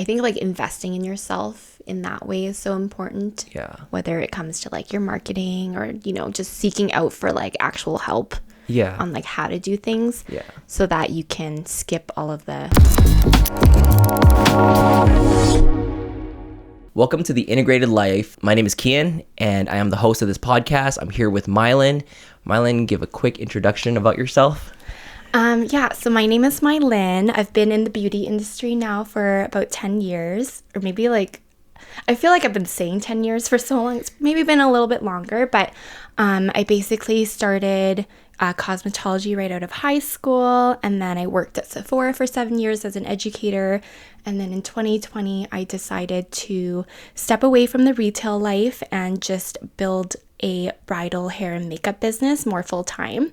I think like investing in yourself in that way is so important. Yeah. Whether it comes to like your marketing or, just seeking out for like actual help Yeah. on like how to do things. Yeah. So that you can skip all of the... Welcome to The Integrated Life. My name is Kian, and I am the host of this podcast. I'm here with Mylynn. Mylynn, give a quick introduction about yourself. So my name is Mylynn. I've been in the beauty industry now for about 10 years, or maybe I feel like I've been saying 10 years for so long. It's maybe been a little bit longer, but I basically started cosmetology right out of high school, and then I worked at Sephora for 7 years as an educator. And then in 2020, I decided to step away from the retail life and just build a bridal hair and makeup business more full time.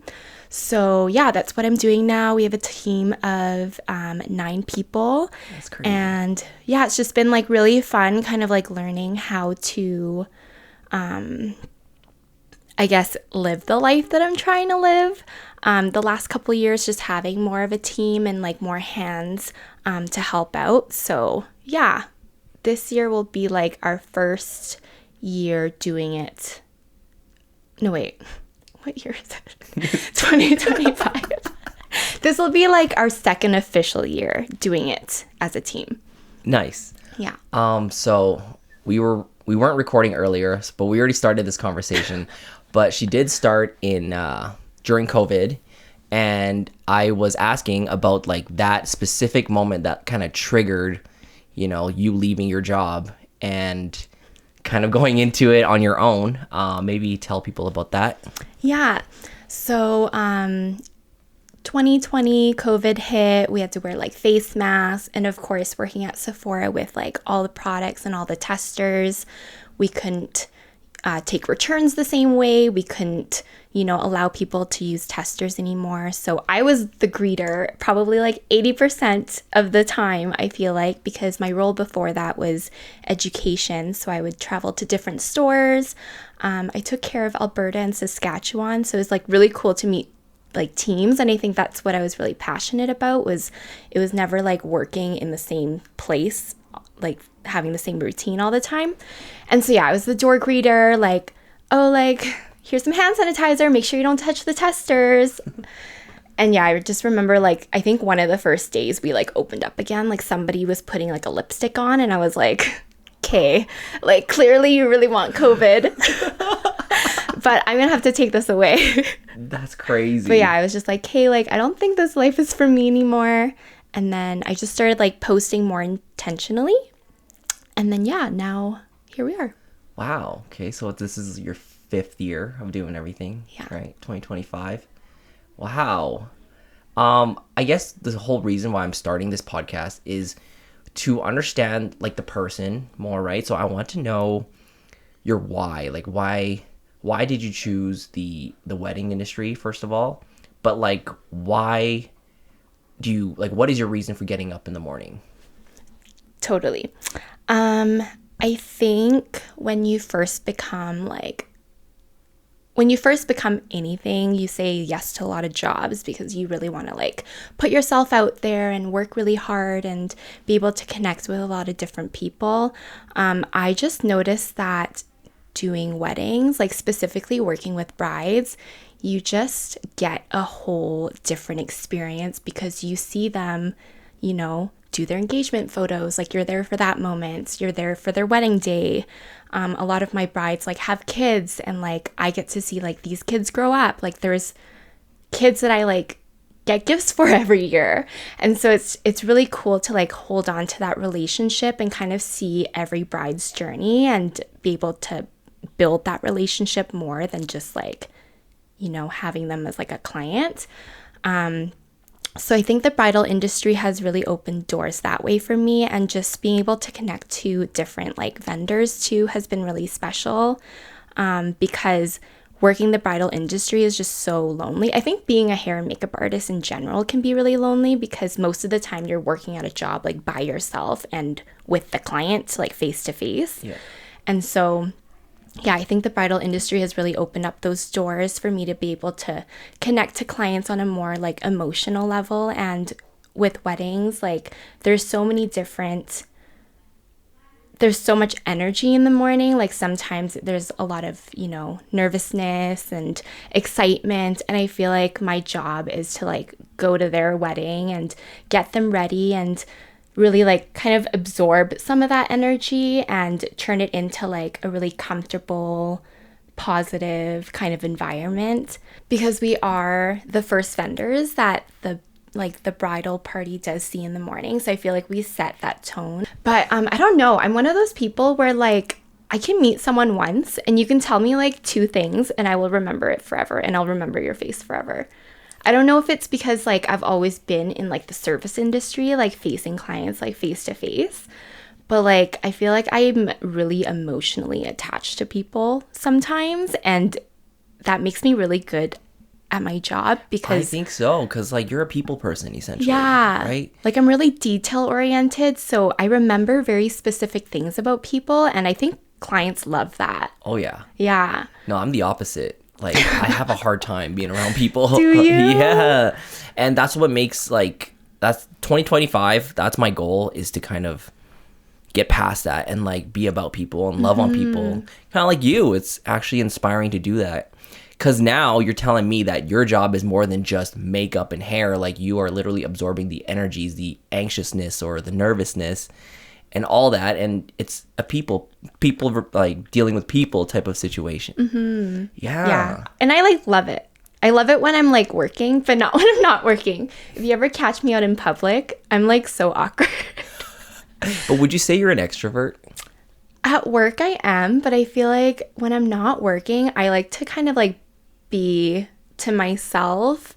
So yeah, that's what I'm doing now. We have a team of 9 people. That's crazy. And yeah, it's just been like really fun kind of like learning how to, I guess, live the life that I'm trying to live. The last couple of years, just having more of a team and like more hands to help out. So yeah, this year will be like our first year doing it. No, wait. What year is it? 2025. This will be like our second official year doing it as a team. Nice. Yeah. So we weren't recording earlier, but we already started this conversation. But she did start in during COVID, and I was asking about like that specific moment that kind of triggered, you leaving your job and kind of going into it on your own. Maybe tell people about that. Yeah. So 2020 COVID hit. We had to wear like face masks, and of course working at Sephora with like all the products and all the testers, we couldn't take returns the same way. We couldn't, allow people to use testers anymore. So I was the greeter probably like 80% of the time, I feel like, because my role before that was education. So I would travel to different stores. I took care of Alberta and Saskatchewan. So it was like really cool to meet like teams. And I think that's what I was really passionate about, was it was never like working in the same place, like having the same routine all the time. And so yeah, I was the door greeter, like, oh, like, here's some hand sanitizer, make sure you don't touch the testers. And yeah, I just remember like, I think one of the first days we like opened up again, like somebody was putting like a lipstick on, and I was like, okay, like clearly you really want COVID. But I'm gonna have to take this away. That's crazy. But yeah, I was just like, hey, like, I don't think this life is for me anymore. And then I just started like posting more intentionally. And then yeah, now here we are. Wow. Okay, so this is your 5th year of doing everything. Yeah. Right. 2025. Wow. I guess the whole reason why I'm starting this podcast is to understand like the person more, right? So I want to know your why. Like why did you choose the wedding industry, first of all? But like why do you like, what is your reason for getting up in the morning? Totally. I think when you first become anything, you say yes to a lot of jobs because you really want to like put yourself out there and work really hard and be able to connect with a lot of different people. I just noticed that doing weddings, like specifically working with brides, you just get a whole different experience because you see them, do their engagement photos, like you're there for that moment, you're there for their wedding day. A lot of my brides like have kids, and like I get to see like these kids grow up. Like there's kids that I like get gifts for every year, and so it's really cool to like hold on to that relationship and kind of see every bride's journey and be able to build that relationship more than just like having them as like a client. So I think the bridal industry has really opened doors that way for me, and just being able to connect to different like vendors too has been really special, because working the bridal industry is just so lonely. I think being a hair and makeup artist in general can be really lonely because most of the time you're working at a job like by yourself and with the client, like face to face. And so yeah, I think the bridal industry has really opened up those doors for me to be able to connect to clients on a more like emotional level. And with weddings, like there's so many different there's so much energy in the morning. Like sometimes there's a lot of, nervousness and excitement. And I feel like my job is to like go to their wedding and get them ready and really like kind of absorb some of that energy and turn it into like a really comfortable, positive kind of environment, because we are the first vendors that the bridal party does see in the morning. So I feel like we set that tone. But I don't know. I'm one of those people where like I can meet someone once and you can tell me like two things and I will remember it forever, and I'll remember your face forever. I don't know if it's because like I've always been in like the service industry, like facing clients like face to face. But like I feel like I'm really emotionally attached to people sometimes, and that makes me really good at my job because I think so, because like you're a people person essentially. yeah, right? like I'm really detail oriented, so I remember very specific things about people, and I think clients love that. Oh yeah. Yeah. No, I'm the opposite. Like I have a hard time being around people. Do you? Yeah. And that's what makes like, that's 2025. That's my goal, is to kind of get past that and like be about people and love on people. Kind of like you. It's actually inspiring to do that. Because now you're telling me that your job is more than just makeup and hair. Like you are literally absorbing the energies, the anxiousness or the nervousness and all that. And it's a people like dealing with people type of situation. Yeah. And I like love it. I love it when I'm like working, but not when I'm not working. If you ever catch me out in public, I'm like so awkward. But would you say you're an extrovert? At work I am, but I feel like when I'm not working, I like to kind of like be to myself,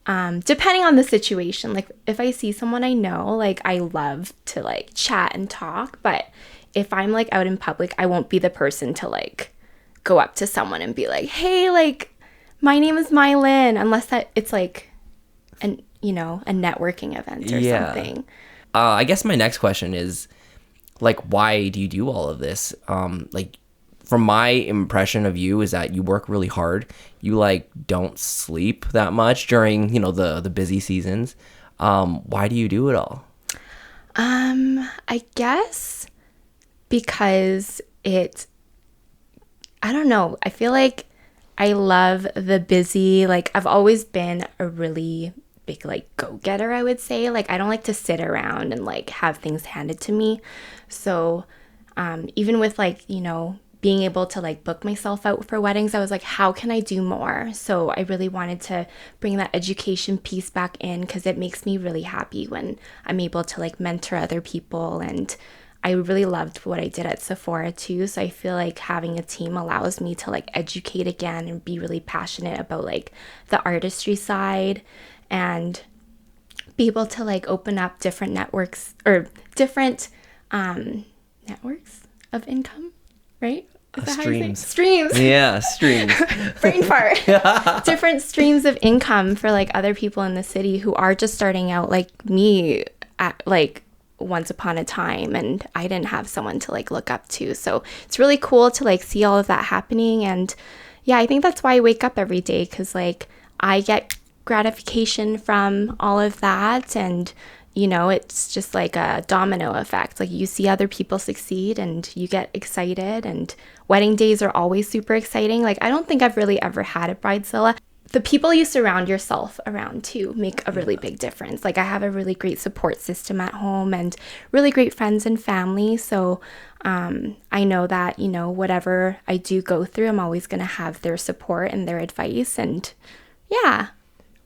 depending on the situation. Like if I see someone I know, like I love to like chat and talk, but if I'm like out in public, I won't be the person to like go up to someone and be like, hey, like my name is Mylynn, unless that it's like a networking event or something. I guess my next question is, like, why do you do all of this? Like, from my impression of you is that you work really hard. You like don't sleep that much during, the busy seasons. Why do you do it all? I guess because I don't know. I feel like I love the busy, like I've always been a really big like go-getter, I would say. Like I don't like to sit around and like have things handed to me. So even with like being able to like book myself out for weddings, I was like, how can I do more? So I really wanted to bring that education piece back in, because it makes me really happy when I'm able to like mentor other people. And I really loved what I did at Sephora too. So I feel like having a team allows me to like educate again and be really passionate about like the artistry side and be able to like open up different networks or different networks of income, right? Is that how you say it? Streams. Yeah, streams. Brain fart. Different streams of income for like other people in the city who are just starting out like me at like once upon a time, and I didn't have someone to like look up to. So it's really cool to like see all of that happening. And yeah, I think that's why I wake up every day, because like I get gratification from all of that. And it's just like a domino effect. Like you see other people succeed and you get excited, and wedding days are always super exciting. Like I don't think I've really ever had a bridezilla. The people you surround yourself around too make a really big difference. Like I have a really great support system at home and really great friends and family. So I know that, whatever I do go through, I'm always going to have their support and their advice. And yeah.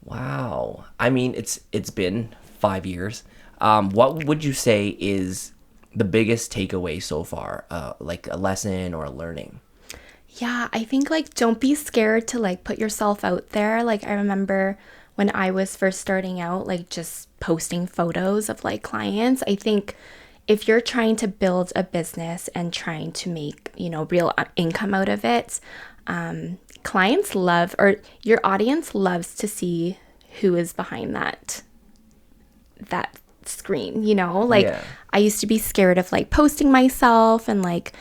Wow. I mean, it's been 5 years. What would you say is the biggest takeaway so far? Like a lesson or a learning? Yeah, I think like don't be scared to like put yourself out there. Like I remember when I was first starting out, like just posting photos of like clients. I think if you're trying to build a business and trying to make, real income out of it, clients love, or your audience loves to see who is behind that screen, like yeah. I used to be scared of like posting myself and like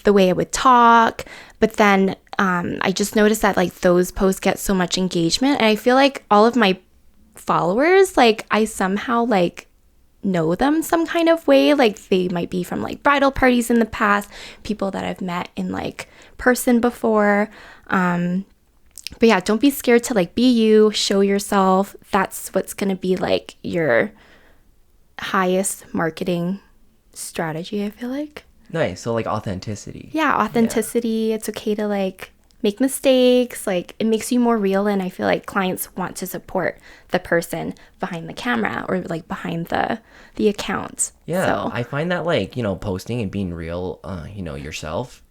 the way I would talk, but then I just noticed that like those posts get so much engagement, and I feel like all of my followers, like I somehow like know them some kind of way. Like they might be from like bridal parties in the past, people that I've met in like person before. But yeah, don't be scared to like be you, show yourself. That's what's going to be like your highest marketing strategy, I feel like. Nice. So like authenticity. Yeah, authenticity. It's okay to like make mistakes. Like it makes you more real, and I feel like clients want to support the person behind the camera or like behind the account. Yeah, So, I find that like, posting and being real, yourself,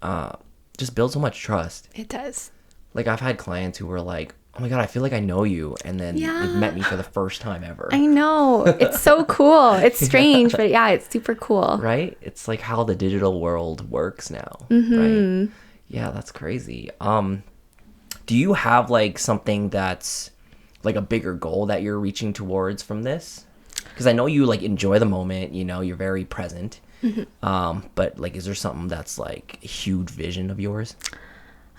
just builds so much trust. it does. Like I've had clients who were like, "Oh my God, I feel like I know you," and then they've met me for the first time ever. I know. It's so cool. It's strange, but yeah, it's super cool. Right? It's like how the digital world works now. Right? Yeah, that's crazy. Do you have like something that's like a bigger goal that you're reaching towards from this? Because I know you like enjoy the moment, you're very present. But like, is there something that's like a huge vision of yours?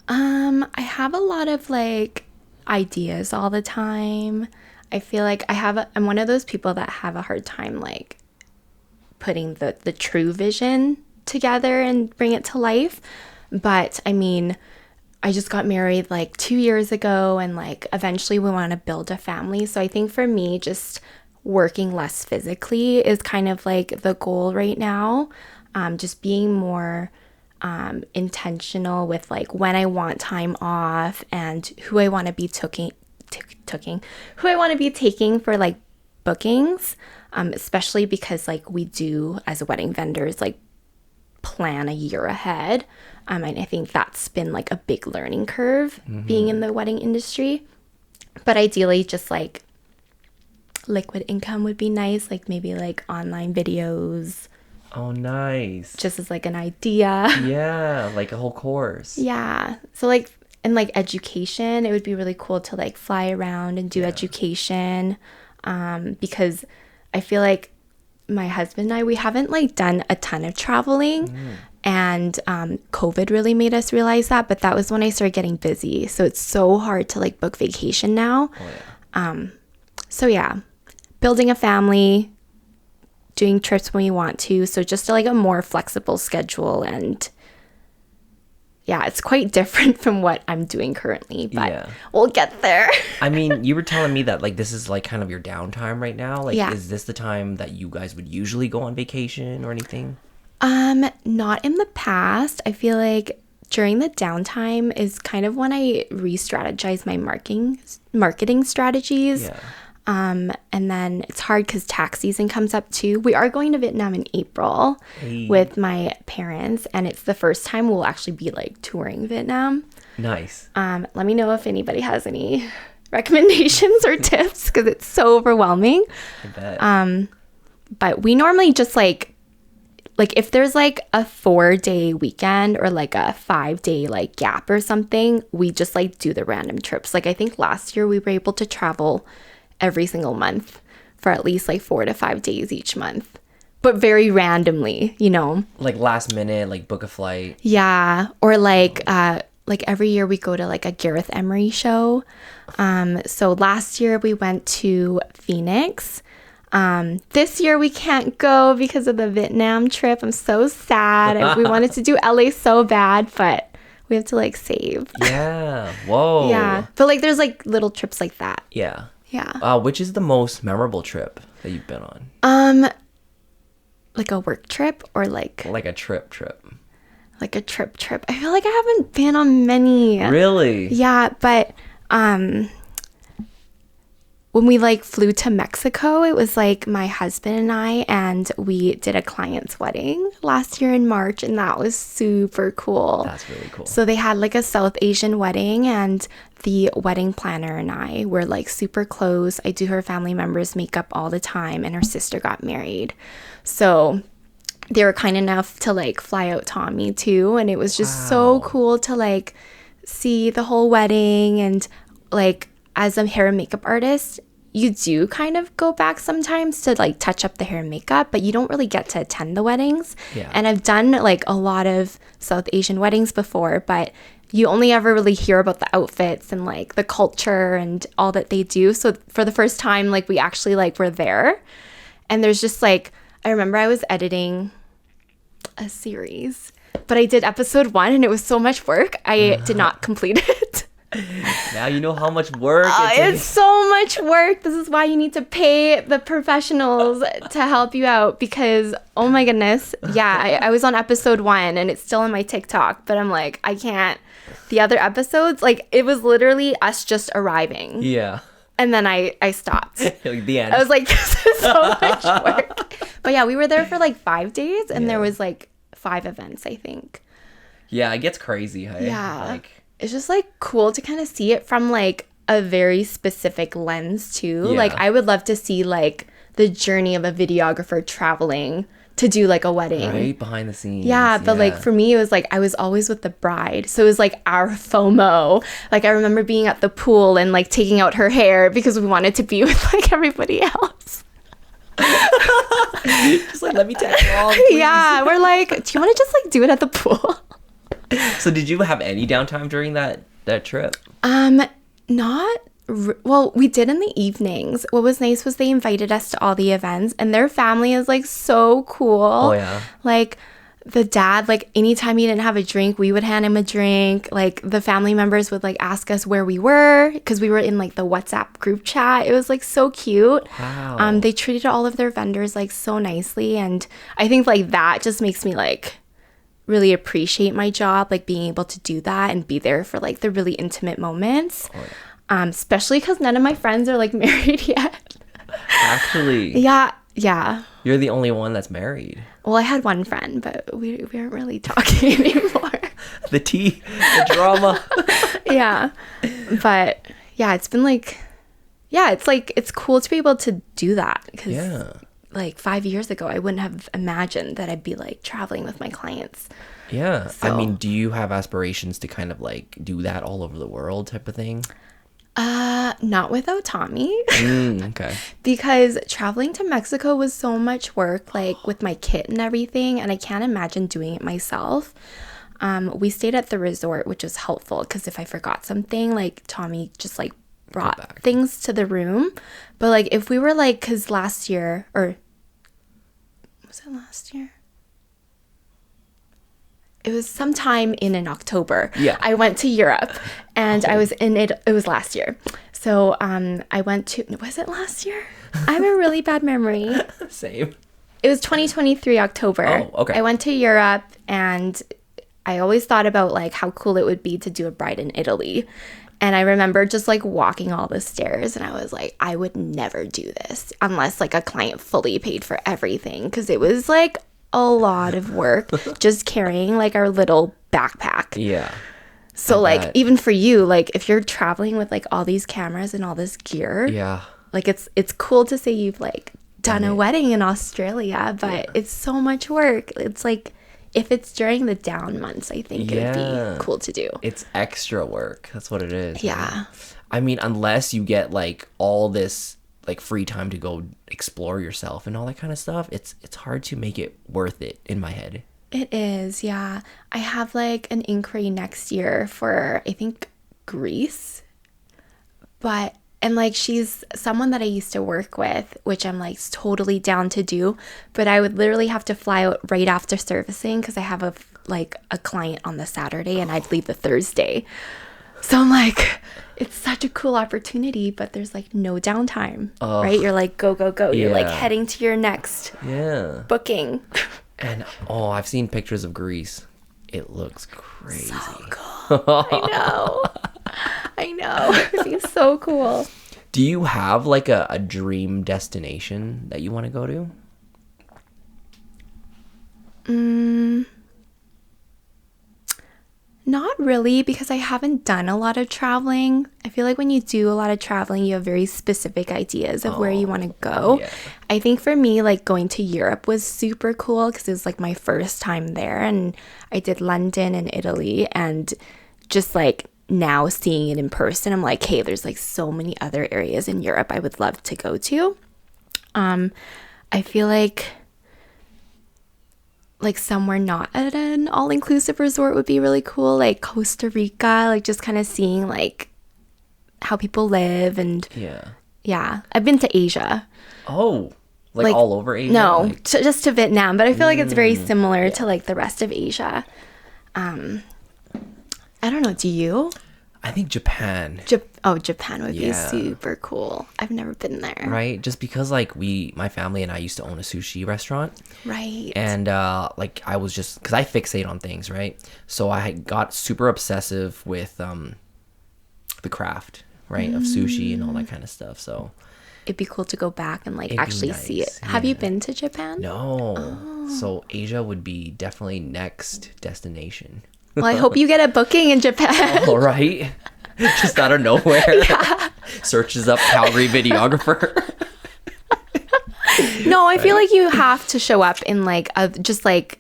I have a lot of like ideas all the time. I feel like I'm one of those people that have a hard time like putting the true vision together and bring it to life. But I mean, I just got married like 2 years ago, and like eventually we want to build a family. So I think for me, just working less physically is kind of like the goal right now. Just being more intentional with like when I want time off and who I want to be taking for like bookings, especially because like we do as wedding vendors like plan a year ahead. And I think that's been like a big learning curve being in the wedding industry. But ideally just like liquid income would be nice, like maybe like online videos. Oh, nice. Just as like an idea. Yeah, like a whole course. Yeah. So like, and like education, it would be really cool to like fly around and do education, because I feel like my husband and I, we haven't like done a ton of traveling, and COVID really made us realize that. But that was when I started getting busy. So it's so hard to like book vacation now. Oh, yeah. So yeah, building a family, doing trips when you want to. So just like a more flexible schedule. And yeah, it's quite different from what I'm doing currently, but we'll get there. I mean, you were telling me that like this is like kind of your downtime right now. Like, is this the time that you guys would usually go on vacation or anything? Not in the past. I feel like during the downtime is kind of when I re-strategize my marketing strategies. Yeah. And then it's hard because tax season comes up too. We are going to Vietnam in April with my parents, and it's the first time we'll actually be like touring Vietnam. Nice. Let me know if anybody has any recommendations or tips, because it's so overwhelming. I bet. But we normally just like if there's like a 4-day weekend or like a 5-day like gap or something, we just like do the random trips. Like I think last year we were able to travel every single month for at least like 4 to 5 days each month, but very randomly, like last minute, like book a flight. Yeah. Or like every year we go to like a Gareth Emery show. So last year we went to Phoenix. This year we can't go because of the Vietnam trip. I'm so sad. We wanted to do LA so bad, but we have to like save. Yeah. Whoa. Yeah. But like there's like little trips like that. Yeah. Yeah. Which is the most memorable trip that you've been on? Like a work trip or like a trip. Like a trip. I feel like I haven't been on many. Really? Yeah, but when we like flew to Mexico, it was like my husband and I, and we did a client's wedding last year in March, and that was super cool. That's really cool. So they had like a South Asian wedding, and the wedding planner and I were like super close. I do her family members' makeup all the time, and her sister got married. So they were kind enough to like fly out Tommy too, and it was just so cool to like see the whole wedding. And like as a hair and makeup artist, you do kind of go back sometimes to like touch up the hair and makeup, but you don't really get to attend the weddings. Yeah. And I've done like a lot of South Asian weddings before, but you only ever really hear about the outfits and like the culture and all that they do. So for the first time, like we actually like were there. And there's just like, I remember I was editing a series, but I did episode 1 and it was so much work. I did not complete it. Now you know how much work It's so much work. This is why you need to pay the professionals to help you out because, oh my goodness. Yeah, I was on episode 1 and it's still on my TikTok, but I'm like, I can't. The other episodes, like, it was literally us just arriving. Yeah. And then I stopped. Like the end. I was like, this is so much work. But yeah, we were there for like 5 days and there was like 5 events, I think. Yeah, it gets crazy, hey? Yeah. Like, it's just like cool to kind of see it from like a very specific lens too. Yeah. Like I would love to see like the journey of a videographer traveling to do like a wedding. right behind the scenes. Yeah, but like for me, it was like I was always with the bride. So it was like our FOMO. Like I remember being at the pool and like taking out her hair because we wanted to be with like everybody else. Just like, let me tag along, please. Yeah, we're like, do you want to just like do it at the pool? So did you have any downtime during that trip? Well, we did in the evenings. What was nice was they invited us to all the events and their family is like so cool. Oh yeah. Like the dad, like anytime he didn't have a drink, we would hand him a drink. Like the family members would like ask us where we were because we were in like the WhatsApp group chat. It was like so cute. Wow. They treated all of their vendors like so nicely. And I think like that just makes me like really appreciate my job, like being able to do that and be there for like the really intimate moments. Oh, yeah. Especially because none of my friends are like married yet. Actually. Yeah. You're the only one that's married. Well, I had one friend, but we aren't really talking anymore. The tea, the drama. Yeah. But yeah, it's been like, yeah, it's like, it's cool to be able to do that. Because Yeah. like 5 years ago, I wouldn't have imagined that I'd be like traveling with my clients. Yeah. So- I mean, do you have aspirations to kind of like do that all over the world type of thing? Not without Tommy. Okay. Because traveling to Mexico was so much work, like with my kit and everything, and I can't imagine doing it myself. We stayed at the resort, which was helpful because if I forgot something, like Tommy just like brought things to the room. But like if we were like, because last year, or was it last year? It was sometime in October. Yeah. I went to Europe and I was in it. It was last year. So I went to, was it last year? I have a really bad memory. Same. It was 2023 October. Oh, okay. I went to Europe and I always thought about like how cool it would be to do a bride in Italy. And I remember just like walking all the stairs and I was like, I would never do this unless like a client fully paid for everything. Because it was like a lot of work just carrying like our little backpack. Yeah. So like bet. even for you, like if you're traveling with like all these cameras and all this gear, Yeah. like it's cool to say you've like done a wedding in Australia, but it's so much work. It's like if it's during the down months, I think it would be cool to do. It's extra work. That's what it is. Yeah. I mean, unless you get like all this like free time to go explore yourself and all that kind of stuff, it's hard to make it worth it in my head. It is, yeah. I have like an inquiry next year for I think Greece. And like she's someone that I used to work with, which I'm like totally down to do, but I would literally have to fly out right after servicing because I have a client on the Saturday and I'd leave the Thursday. So I'm like, it's such a cool opportunity, but there's like no downtime, right? You're like, go, go, go. You're like heading to your next booking. And I've seen pictures of Greece. It looks crazy. So cool. I know. It'd be so cool. Do you have like a dream destination that you want to go to? Not really, because I haven't done a lot of traveling. I feel like when you do a lot of traveling, you have very specific ideas of where you want to go. Yeah. I think for me, like going to Europe was super cool because it was like my first time there. And I did London and Italy. And just like now seeing it in person, I'm like, hey, there's like so many other areas in Europe I would love to go to. I feel like somewhere not at an all-inclusive resort would be really cool, like Costa Rica, like just kind of seeing like how people live. And yeah, I've been to Asia. Oh, Like all over Asia? No, Like, just to Vietnam, but I feel like it's very similar to like the rest of Asia. I don't know. Do you? I think Japan. Japan would be super cool. I've never been there. Right? Just because like my family and I used to own a sushi restaurant. Right. And like I was just, because I fixate on things, right? So I got super obsessive with the craft, right, of sushi and all that kind of stuff. So it'd be cool to go back and like actually see it. Yeah. Have you been to Japan? No. So Asia would be definitely next destination. Well, I hope you get a booking in Japan. All right. Just out of nowhere. Searches up Calgary videographer. No, I feel like you have to show up in like just like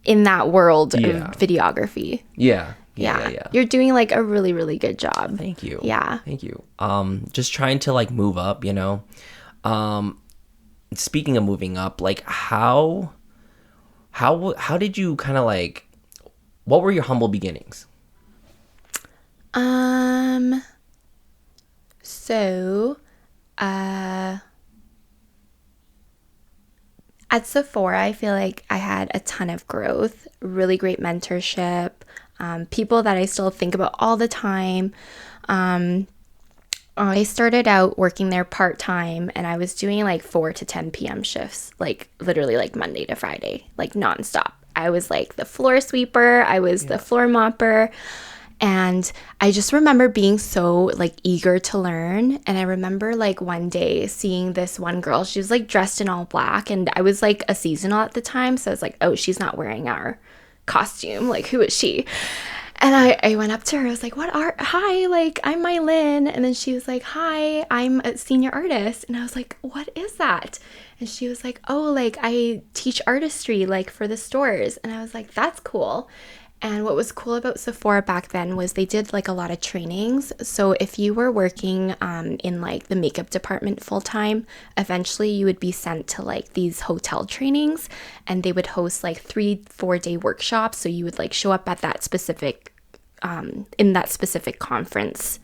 in that world of videography. Yeah. You're doing like a really, really good job. Thank you. Yeah. Thank you. Just trying to like move up, you know. Speaking of moving up, like how did you kind of like, what were your humble beginnings? So at Sephora, I feel like I had a ton of growth, really great mentorship, people that I still think about all the time. I started out working there part-time, and I was doing like 4 to 10 p.m. shifts, like literally like Monday to Friday, like nonstop. I was like the floor sweeper, I was the floor mopper, and I just remember being so like eager to learn. And I remember like one day seeing this one girl, she was like dressed in all black, and I was like a seasonal at the time, so I was like, oh, she's not wearing our costume, like who is she? And I went up to her, I was like, hi, like I'm Mylynn. And then she was like, hi, I'm a senior artist. And I was like, what is that? And she was like, oh, like I teach artistry like for the stores. And I was like, that's cool. And what was cool about Sephora back then was they did like a lot of trainings. So if you were working in like the makeup department full time, eventually you would be sent to like these hotel trainings, and they would host like 3-4 day workshops. So you would like show up at that specific in that specific conference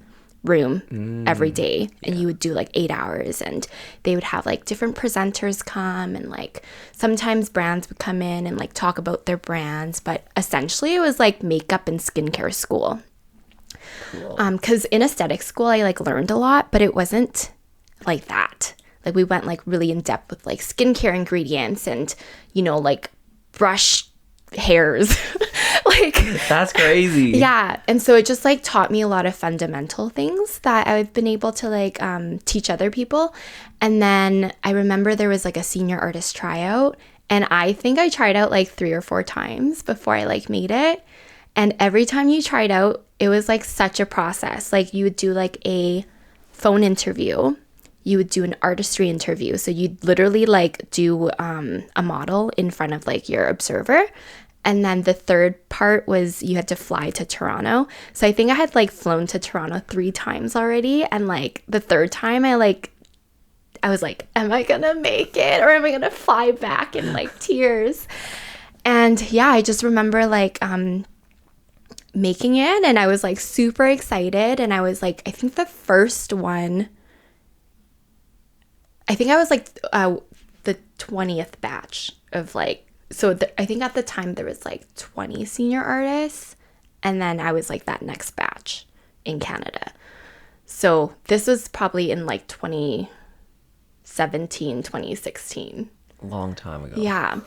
room every day, and you would do like 8 hours, and they would have like different presenters come, and like sometimes brands would come in and like talk about their brands, but essentially it was like makeup and skincare school. Cool. Because in aesthetic school I like learned a lot, but it wasn't like that. Like we went like really in depth with like skincare ingredients and, you know, like brush hairs. Like that's crazy. Yeah. And so it just like taught me a lot of fundamental things that I've been able to like teach other people. And then I remember there was like a senior artist tryout, and I think I tried out like 3 or 4 times before I like made it. And every time you tried out, it was like such a process. Like you would do like a phone interview, you would do an artistry interview. So you'd literally like do a model in front of like your observer. And then the third part was you had to fly to Toronto. So I think I had like flown to Toronto 3 times already. And like the third time I was like, am I gonna make it, or am I gonna fly back in like tears? And yeah, I just remember like making it, and I was like super excited. And I was like, I think the first one, I think I was like the 20th batch of like, so I think at the time there was like 20 senior artists, and then I was like that next batch in Canada. So this was probably in like 2017, 2016. Long time ago. Yeah.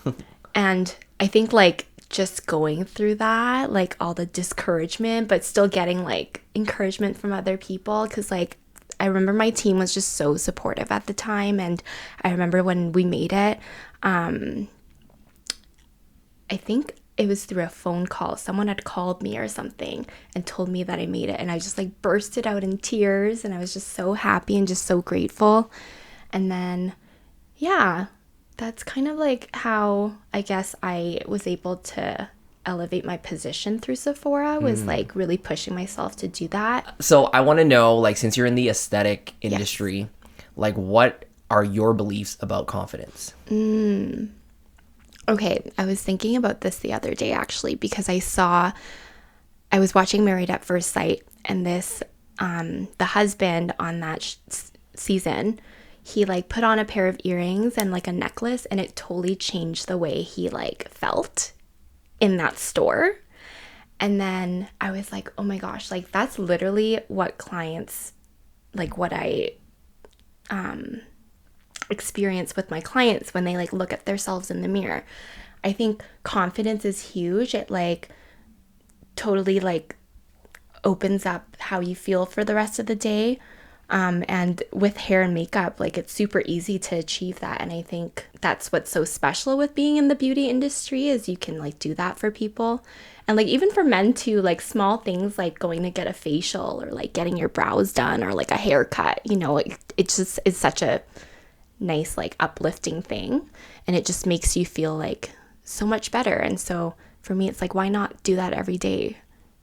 And I think like just going through that, like all the discouragement, but still getting like encouragement from other people, because like I remember my team was just so supportive at the time. And I remember when we made it, I think it was through a phone call. Someone had called me or something and told me that I made it. And I just like bursted out in tears, and I was just so happy and just so grateful. And then, yeah, that's kind of like how I guess I was able to elevate my position through Sephora, was like really pushing myself to do that. So I want to know, like, since you're in the aesthetic industry, like what are your beliefs about confidence? Okay, I was thinking about this the other day actually, because I was watching Married at First Sight, and this, the husband on that season, he like put on a pair of earrings and like a necklace, and it totally changed the way he like felt in that store. And then I was like, oh my gosh, like that's literally what clients, like what I experience with my clients when they like look at themselves in the mirror. I think confidence is huge. It like totally like opens up how you feel for the rest of the day. And with hair and makeup, like it's super easy to achieve that. And I think that's what's so special with being in the beauty industry is you can like do that for people. And like even for men too, like small things like going to get a facial or like getting your brows done or like a haircut, you know, it just is such a nice like uplifting thing. And it just makes you feel like so much better. And so for me, it's like, why not do that every day?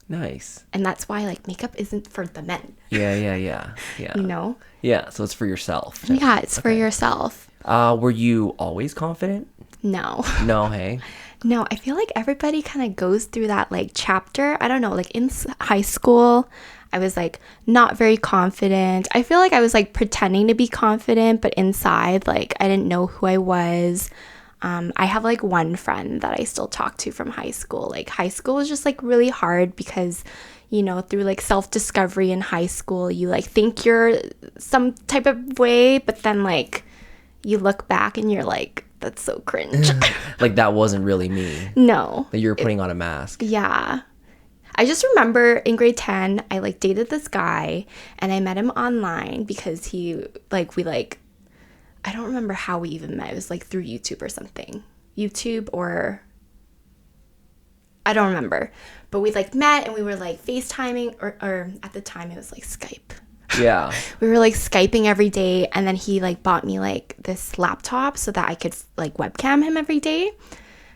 Nice. And that's why like makeup isn't for the men. Yeah. You know? Yeah, so it's for yourself. Yeah, it's for yourself. Were you always confident? No. No, hey? No, I feel like everybody kind of goes through that like chapter. I don't know, like in high school, I was like not very confident. I feel like I was like pretending to be confident, but inside, like I didn't know who I was. I have like one friend that I still talk to from high school. Like high school was just like really hard because, you know, through like self-discovery in high school, you like think you're some type of way, but then like you look back and you're like, that's so cringe. Like that wasn't really me. No. That you were putting on a mask. Yeah. I just remember in grade 10, I like dated this guy and I met him online because he like, we like, I don't remember how we even met. It was like through YouTube or something. YouTube or I don't remember. But we like met and we were like FaceTiming or at the time it was like Skype. Yeah. We were like Skyping every day, and then he like bought me like this laptop so that I could like webcam him every day.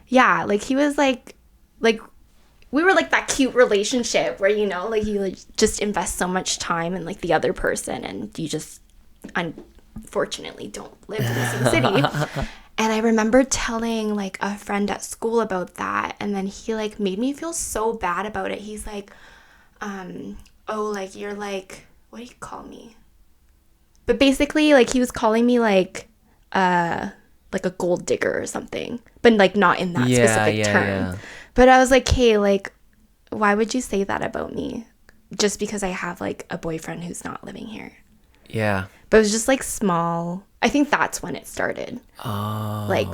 Yeah, like he was like we were like that cute relationship where, you know, like you like just invest so much time in like the other person and you just unfortunately don't live in the same city. And I remember telling like a friend at school about that, and then he like made me feel so bad about it. He's like, oh, like you're like, what do you call me? But basically like he was calling me like a gold digger or something, but like not in that specific term. Yeah. But I was like, hey, like, why would you say that about me? Just because I have like a boyfriend who's not living here. Yeah. But it was just like small. I think that's when it started. Oh. Like,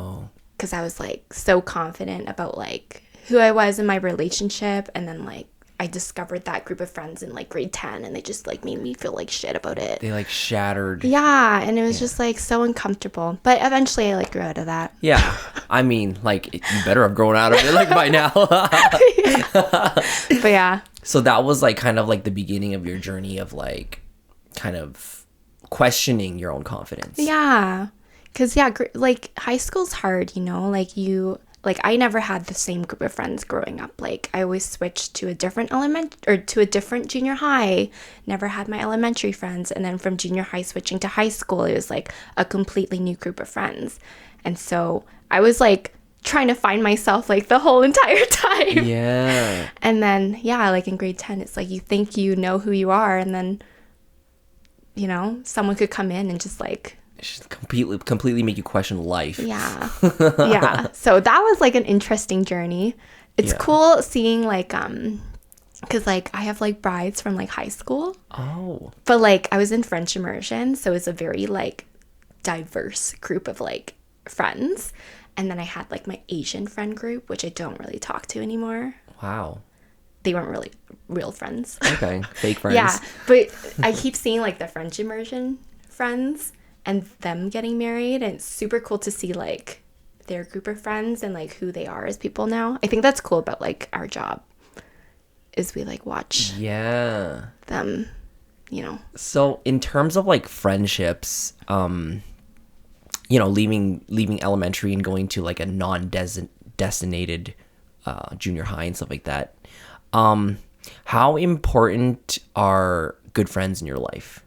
because I was like so confident about like who I was in my relationship. And then like I discovered that group of friends in like grade 10 and they just like made me feel like shit about it. They like shattered. Yeah. And it was just like so uncomfortable. But eventually I like grew out of that. Yeah. I mean, like you better have grown out of it like by now. But yeah. So that was like kind of like the beginning of your journey of like kind of questioning your own confidence. Yeah. Because, yeah, like high school's hard, you know, like I never had the same group of friends growing up. Like I always switched to a different junior high, never had my elementary friends. And then from junior high switching to high school, it was like a completely new group of friends. And so I was like trying to find myself like the whole entire time. Yeah. And then, yeah, like in grade 10, it's like you think you know who you are. And then, you know, someone could come in and just like completely make you question life. Yeah. Yeah. So that was like an interesting journey. It's cool seeing like because like I have like brides from like high school. Oh. But like I was in French immersion, so it's a very like diverse group of like friends. And then I had like my Asian friend group, which I don't really talk to anymore. Wow. They weren't really real friends. Okay. Fake friends. Yeah. But I keep seeing like the French immersion friends and them getting married, and it's super cool to see like their group of friends and like who they are as people now. I think that's cool about like our job is we like watch them, you know. So in terms of like friendships, you know, leaving elementary and going to like a non-designated junior high and stuff like that, how important are good friends in your life?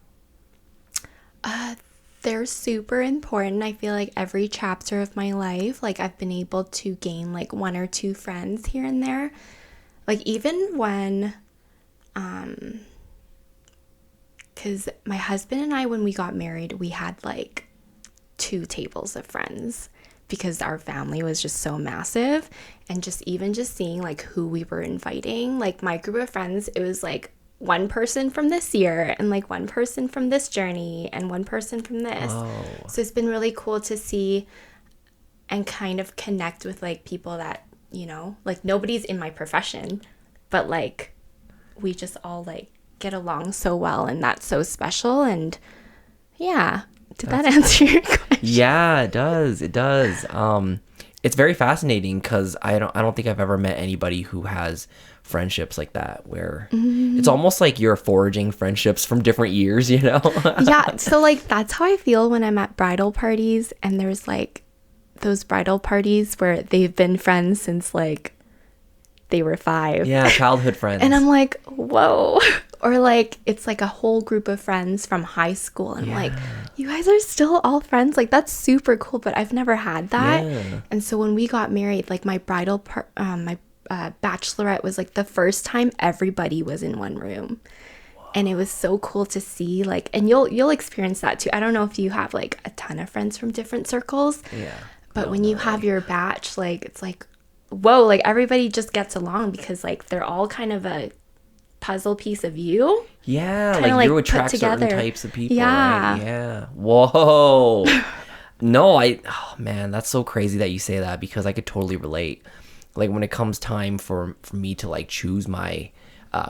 They're super important. I feel like every chapter of my life, like I've been able to gain like one or two friends here and there. Like even when, because my husband and I, when we got married, we had like 2 tables of friends because our family was just so massive. And just seeing like who we were inviting, like my group of friends, it was like one person from this year and like one person from this journey and one person from this. So it's been really cool to see and kind of connect with like people that, you know, like nobody's in my profession, but like we just all like get along so well, and that's so special. And yeah, did that answer your question? Yeah, it does. It's very fascinating because I don't think I've ever met anybody who has friendships like that, where it's almost like you're forging friendships from different years, you know? Yeah, so like that's how I feel when I'm at bridal parties, and there's like those bridal parties where they've been friends since like they were 5. Yeah, childhood friends. And I'm like, whoa. Or like it's like a whole group of friends from high school, and like, you guys are still all friends. Like that's super cool, but I've never had that. And so when we got married, like my bachelorette was like the first time everybody was in one room. And it was so cool to see, like, and you'll experience that too. I don't know if you have like a ton of friends from different circles, but when you have your batch, like it's like, whoa, like everybody just gets along because like they're all kind of a puzzle piece of you. Yeah, like you attract certain types of people. Yeah. Right? Yeah. Whoa. No, oh man, that's so crazy that you say that, because I could totally relate. Like when it comes time for me to like choose my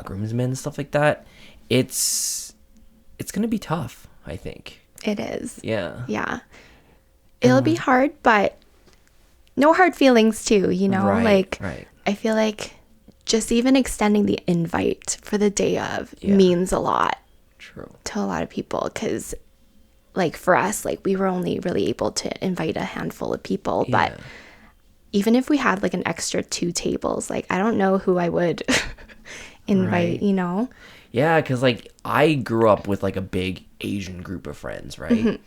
groomsmen and stuff like that, it's gonna be tough, I think. It is. Yeah. Yeah. It'll be hard, but no hard feelings too, you know? Right. I feel like just even extending the invite for the day of means a lot. True. To a lot of people, because like for us, like we were only really able to invite a handful of people, but even if we had like an extra 2 tables, like I don't know who I would invite, you know? Yeah, because like I grew up with like a big Asian group of friends, right?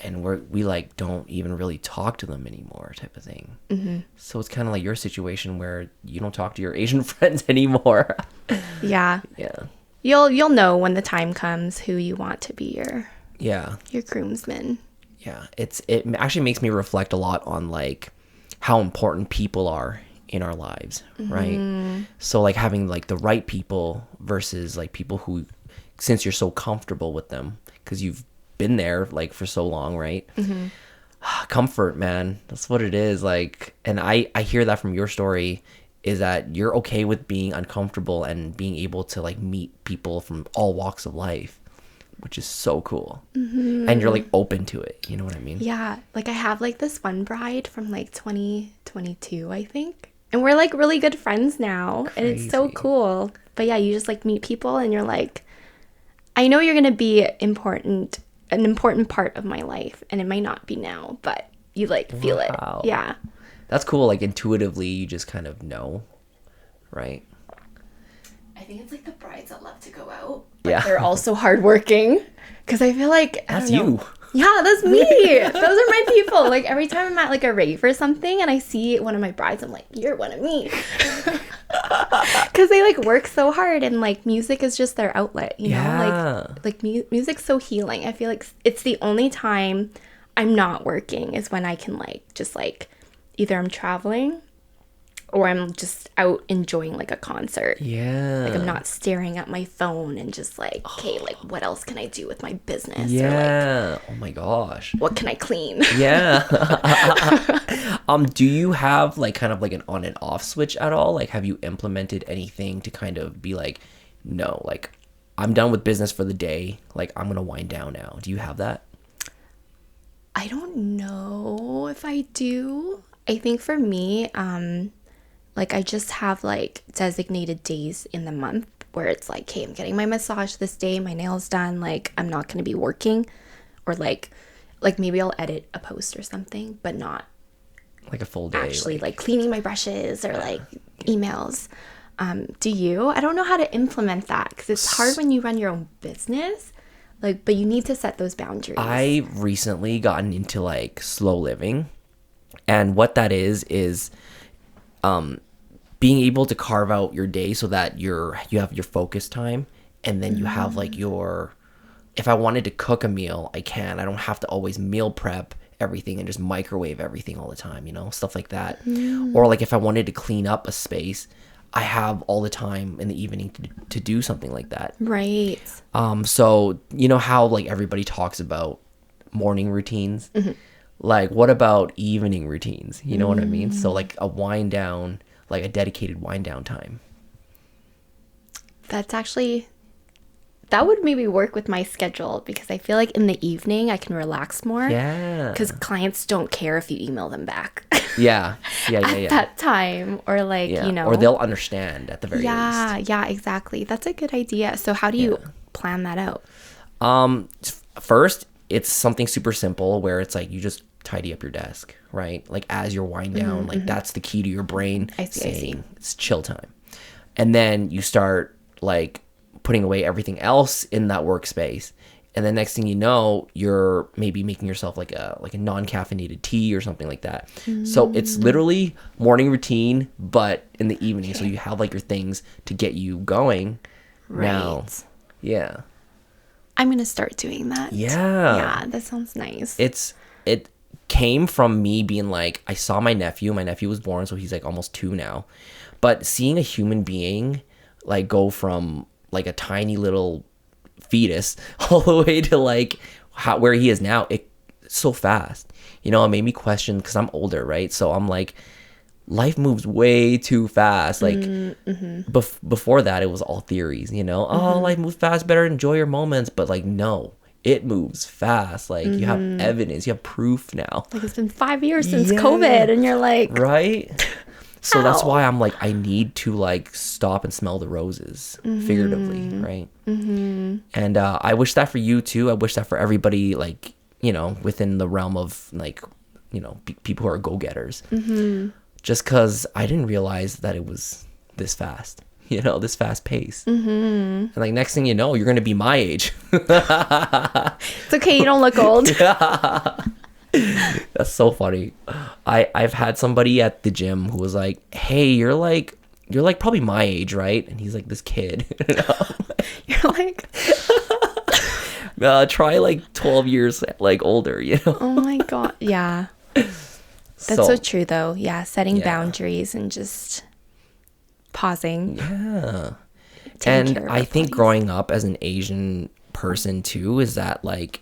And we like don't even really talk to them anymore, type of thing. So it's kind of like your situation where you don't talk to your Asian friends anymore. Yeah. You'll know when the time comes who you want to be your groomsmen. Yeah, it actually makes me reflect a lot on like how important people are in our lives, right? So like having like the right people versus like people who, since you're so comfortable with them because you've been there like for so long, right? Comfort, man, that's what it is. Like, and I hear that from your story, is that you're okay with being uncomfortable and being able to like meet people from all walks of life, which is so cool. And you're like open to it, you know what I mean? Yeah, like I have like this one bride from like 2022, I think, and we're like really good friends now. Crazy. And it's so cool. But yeah, you just like meet people and you're like, I know you're gonna be an important part of my life, and it might not be now, but you like feel it. Yeah, that's cool. Like intuitively you just kind of know, right? I think it's like the brides that love to go out, but they're also hardworking, because I feel like that's you. Yeah, that's me. Those are my people. Like every time I'm at like a rave or something and I see one of my brides, I'm like, you're one of me. Because they like work so hard, and like music is just their outlet, you know? Like music's so healing. I feel like it's the only time I'm not working is when I can like just like either I'm traveling or I'm just out enjoying like a concert. Like I'm not staring at my phone and just like, okay, like what else can I do with my business? Or like, oh my gosh, what can I clean? Do you have like kind of like an on and off switch at all? Like have you implemented anything to kind of be like, no, like I'm done with business for the day, like I'm gonna wind down now? Do you have that? I don't know if I do. I think for me, like I just have like designated days in the month where it's like, hey, I'm getting my massage this day, my nails done, like I'm not going to be working, or like maybe I'll edit a post or something, but not like a full day, actually like cleaning my brushes or like emails. Do you? I don't know how to implement that, because it's hard when you run your own business, like, but you need to set those boundaries. I recently gotten into like slow living, and what that is being able to carve out your day so that you have your focus time, and then you have like if I wanted to cook a meal, I don't have to always meal prep everything and just microwave everything all the time, you know, stuff like that. Or like if I wanted to clean up a space, I have all the time in the evening to do something like that. Right. So you know how like everybody talks about morning routines? Like what about evening routines? You know what I mean? So like a wind down, like a dedicated wind down time. That's actually, that would maybe work with my schedule, because I feel like in the evening I can relax more. Yeah. Because clients don't care if you email them back. Yeah. At that time, or like, Yeah. you know. Or they'll understand at the very least. Yeah, exactly. That's a good idea. So how do you plan that out? First, it's something super simple where it's like you just tidy up your desk, right? Like as you're wind down, like that's the key to your brain saying it's chill time. And then you start like putting away everything else in that workspace. And the next thing you know, you're maybe making yourself like a non-caffeinated tea or something like that. So it's literally morning routine, but in the evening. So you have like your things to get you going. Right. Now, yeah. I'm going to start doing that. Yeah. Yeah, that sounds nice. It came from me being like, I saw my nephew. My nephew was born, so he's like almost 2 now. But seeing a human being like go from like a tiny little fetus all the way to like where he is now, it's so fast. You know, it made me question, because I'm older, right? So I'm like, life moves way too fast. Like before that, it was all theories, you know. Oh, life moves fast, better enjoy your moments. But like, no, it moves fast. Like you have evidence, you have proof now. Like it's been 5 years since COVID, and you're like, right? So that's why I'm like, I need to like stop and smell the roses, figuratively, right? And I wish that for you too. I wish that for everybody, like, you know, within the realm of like, you know, people who are go-getters. Just because I didn't realize that it was this fast, you know, this fast pace. And like next thing you know, you're gonna be my age. it's okay, you don't look old. That's so funny. I've had somebody at the gym who was like, hey, you're like probably my age, right? And he's like, this kid. You're like, try like 12 years like older, you know. oh my god. Yeah, that's so true though. Yeah, setting boundaries and just pausing. Yeah. And I think growing up as an Asian person too is that like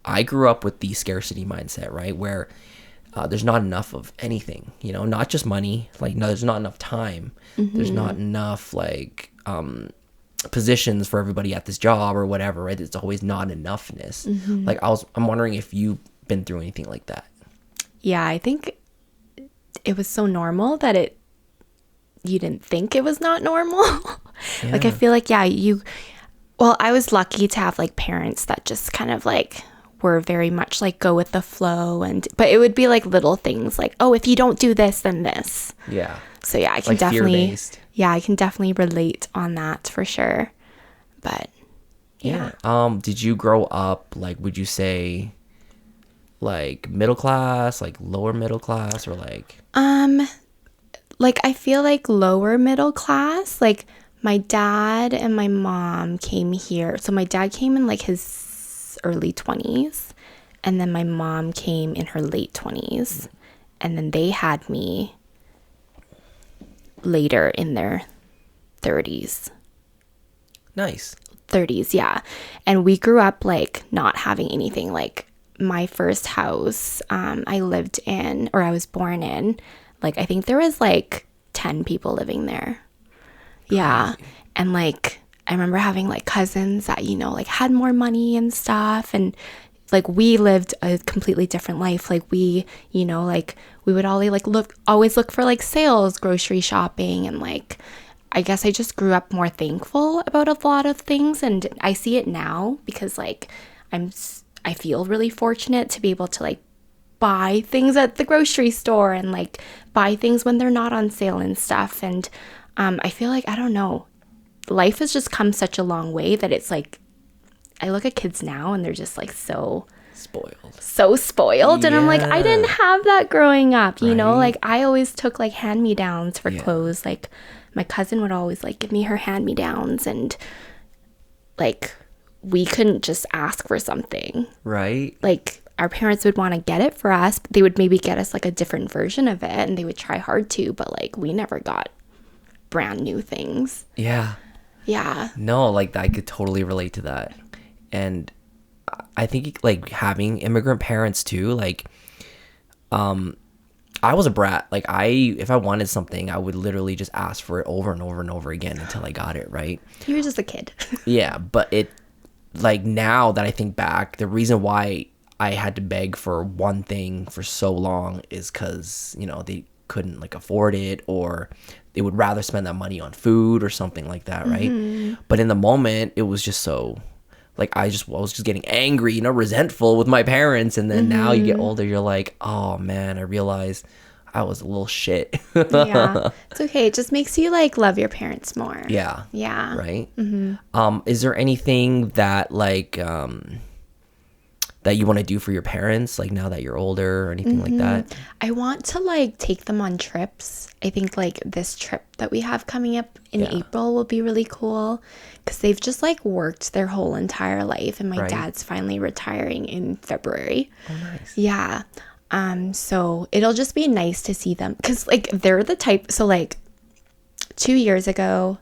I grew up with the scarcity mindset, right? Where there's not enough of anything, you know, not just money. Like, no, there's not enough time. There's not enough like positions for everybody at this job or whatever, right? It's always not enoughness. Like I'm wondering if you've been through anything like that. Yeah, I think it was so normal that you didn't think it was not normal. Like I feel like well, I was lucky to have like parents that just kind of like were very much like go with the flow, but it would be like little things like, oh, if you don't do this, then this. Yeah. So yeah, I can like definitely I can definitely relate on that for sure. But yeah. Did you grow up like, would you say like middle class, like lower middle class, or like like I feel like lower middle class. Like my dad and my mom came here. So my dad came in like his early 20s, and then my mom came in her late 20s, and then they had me later in their 30s. Nice. 30s, yeah. And we grew up like not having anything. Like my first house I lived in, or I was born in, like I think there was like 10 people living there. Yeah. And like I remember having like cousins that, you know, like had more money and stuff, and like we lived a completely different life. Like we, you know, like we would always look for like sales, grocery shopping, and like I guess I just grew up more thankful about a lot of things, and I see it now because like I feel really fortunate to be able to like buy things at the grocery store and like buy things when they're not on sale and stuff. And I feel like, I don't know, life has just come such a long way that it's like I look at kids now and they're just like so spoiled, and I'm like, I didn't have that growing up, you know. Like I always took like hand-me-downs for clothes. Like my cousin would always like give me her hand-me-downs, and like we couldn't just ask for something, right? Like our parents would want to get it for us, but they would maybe get us like a different version of it, and they would try hard to, but like we never got brand new things. Yeah. Yeah. No, like I could totally relate to that. And I think like having immigrant parents too, like I was a brat. Like if I wanted something, I would literally just ask for it over and over and over again until I got it, right? You were just a kid. Yeah, but it, like, now that I think back, the reason why I had to beg for one thing for so long is because, you know, they couldn't like afford it, or they would rather spend that money on food or something like that, right? But in the moment, it was just so, like, I was just getting angry, you know, resentful with my parents. And then now you get older, you're like, oh man, I realized I was a little shit. Yeah, it's okay. It just makes you like love your parents more. Yeah. Yeah. Right. Is there anything that like that you want to do for your parents, like now that you're older, or anything like that? I want to like take them on trips. I think like this trip that we have coming up in April will be really cool, because they've just like worked their whole entire life, and my dad's finally retiring in February. Oh, nice. Yeah. So it'll just be nice to see them, because like they're the type, so like 2 years ago,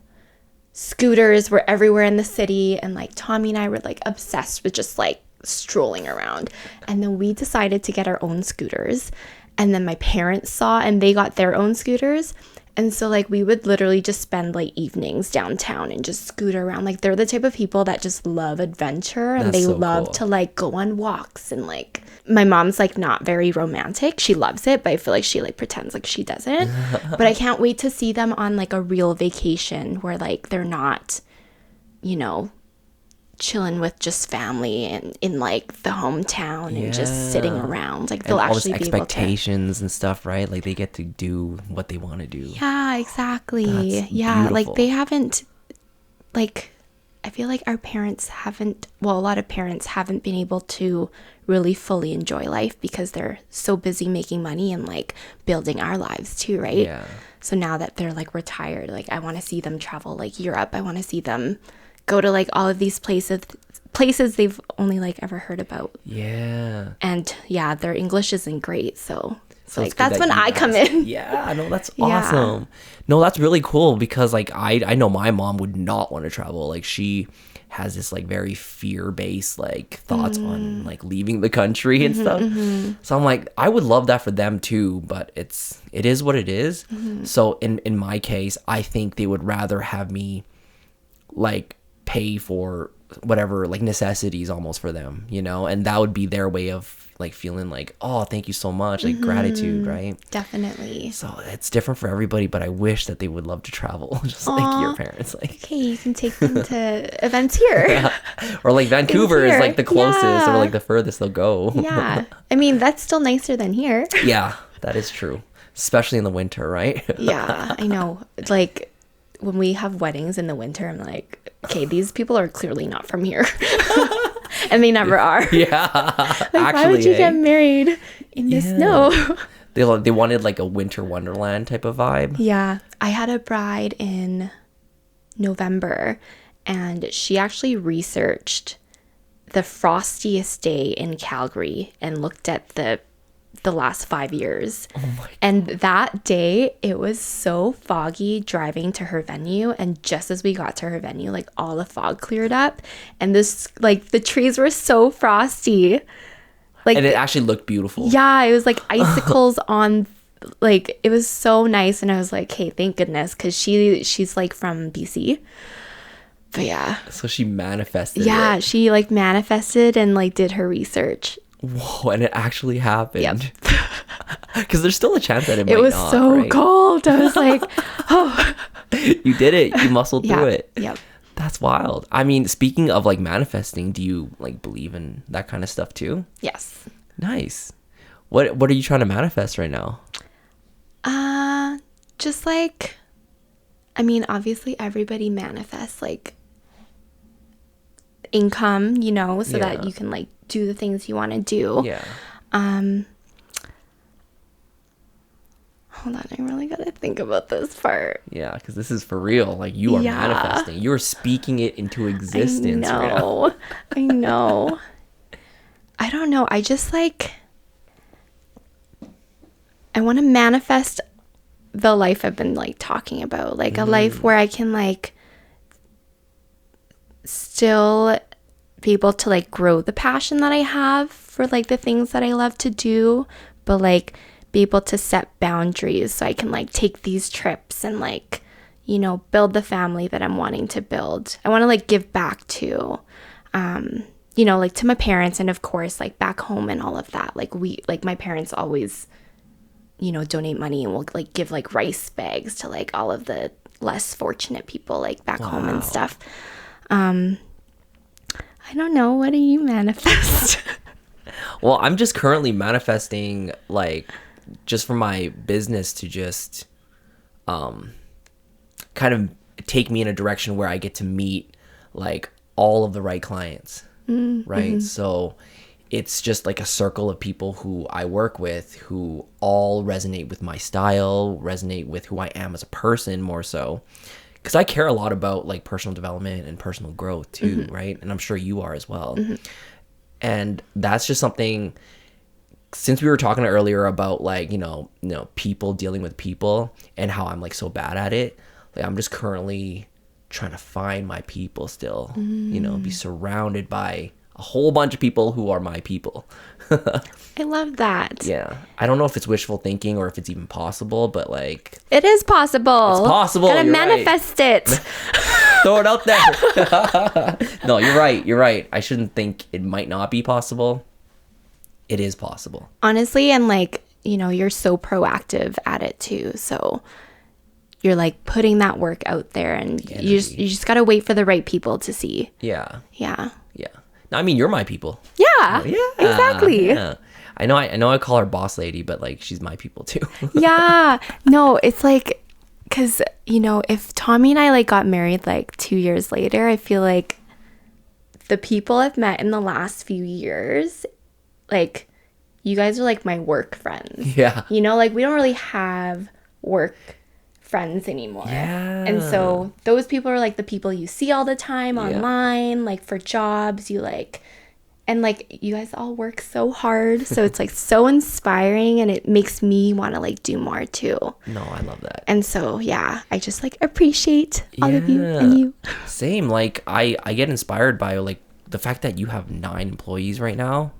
scooters were everywhere in the city, and like Tommy and I were like obsessed with just like strolling around. And then we decided to get our own scooters, and then my parents saw and they got their own scooters. And so like we would literally just spend like evenings downtown and just scooter around. Like they're the type of people that just love adventure, and That's they so love cool. to like go on walks. And like my mom's like not very romantic. She loves it, but I feel like she like pretends like she doesn't. But I can't wait to see them on like a real vacation where like they're not, you know, chilling with just family and in like the hometown and just sitting around. Like they'll And all this actually be able to. expectations and stuff, right? Like they get to do what they want to do. Yeah, exactly. That's Yeah, like beautiful. they haven't, like, I feel like our parents haven't, well, a lot of parents haven't been able to really fully enjoy life because they're so busy making money and like building our lives too, right? Yeah. So now that they're like retired, like I want to see them travel like Europe. I want to see them go to like all of these places they've only like ever heard about. Yeah. And yeah, their English isn't great, so So like it's good that's that when you I come guys- in. Yeah, no, that's Yeah. awesome. No, that's really cool, because like I know my mom would not want to travel. Like she has this like very fear-based like thoughts on like leaving the country and stuff. So I'm like, I would love that for them too, but it is what it is. So in my case, I think they would rather have me like pay for whatever like necessities almost for them, you know, and that would be their way of like feeling like, oh, thank you so much, like gratitude, right? Definitely. So it's different for everybody, but I wish that they would love to travel just like your parents, like. Okay, you can take them to events here. Or like Vancouver is here. like the closest Yeah. or like the furthest they'll go. Yeah. I mean, that's still nicer than here. Yeah, that is true, especially in the winter, right? Yeah, I know. Like when we have weddings in the winter, I'm like, okay, these people are clearly not from here. And they never are. Yeah. Like, Actually, why would you eh? get married in the snow? They wanted like a winter wonderland type of vibe. Yeah, I had a bride in November, and she actually researched the frostiest day in Calgary and looked at the last 5 years. Oh my. And that day, it was so foggy driving to her venue. And just as we got to her venue, like all the fog cleared up, and this like the trees were so frosty. Like, And it actually looked beautiful. yeah, it was like icicles on, like it was so nice. And I was like, hey, thank goodness, because she's like from BC. But yeah. So she manifested Yeah, it. she like manifested and like did her research. Whoa, and it actually happened. Yep. Because there's still a chance that it might It was not, so right? cold. I was like, oh. You did it. You muscled Yeah. through it. Yep. That's wild. I mean, speaking of like manifesting, do you like believe in that kind of stuff too? Yes. Nice. What are you trying to manifest right now? Just like, I mean, obviously everybody manifests like income, you know, so Yeah. that you can like do the things you want to do. Yeah. Hold on, I really gotta think about this part. Yeah, because this is for real. Like you are Yeah. manifesting. You are speaking it into existence right now. I know. I don't know. I just like, I want to manifest the life I've been like talking about, like a life where I can like still be able to like grow the passion that I have for like the things that I love to do, but like be able to set boundaries so I can like take these trips and like, you know, build the family that I'm wanting to build. I want to like give back to, you know, like to my parents, and of course like back home and all of that. Like my parents always, you know, donate money and will like give like rice bags to like all of the less fortunate people like back home and stuff. I don't know. What do you manifest? Well, I'm just currently manifesting like just for my business to just kind of take me in a direction where I get to meet like all of the right clients, right? So it's just like a circle of people who I work with who all resonate with my style, resonate with who I am as a person more so. Because I care a lot about like personal development and personal growth too, right? And I'm sure you are as well. And that's just something, since we were talking earlier about like, you know, people dealing with people and how I'm like so bad at it. Like I'm just currently trying to find my people still, you know, be surrounded by a whole bunch of people who are my people. I love that. Yeah. I don't know if it's wishful thinking or if it's even possible, but like... It is possible. It's possible. Gotta you're manifest it. Throw it out there. No, you're right. You're right. I shouldn't think it might not be possible. It is possible. Honestly, and like, you know, you're so proactive at it too. So you're like putting that work out there, and you just gotta wait for the right people to see. Yeah. Yeah. Yeah. I mean, you're my people. Yeah. Yeah. Exactly. Yeah. I know I call her boss lady, but like she's my people too. Yeah. No, it's like, because, you know, if Tommy and I like got married like 2 years later, I feel like the people I've met in the last few years, like, you guys are like my work friends. Yeah. You know, like we don't really have work friends anymore. Yeah. And so those people are like the people you see all the time online, like for jobs, you like, and like you guys all work so hard. So it's like so inspiring, and it makes me want to like do more too. No, I love that. And so, yeah, I just like appreciate all of you and you. Same. Like I get inspired by like the fact that you have 9 employees right now.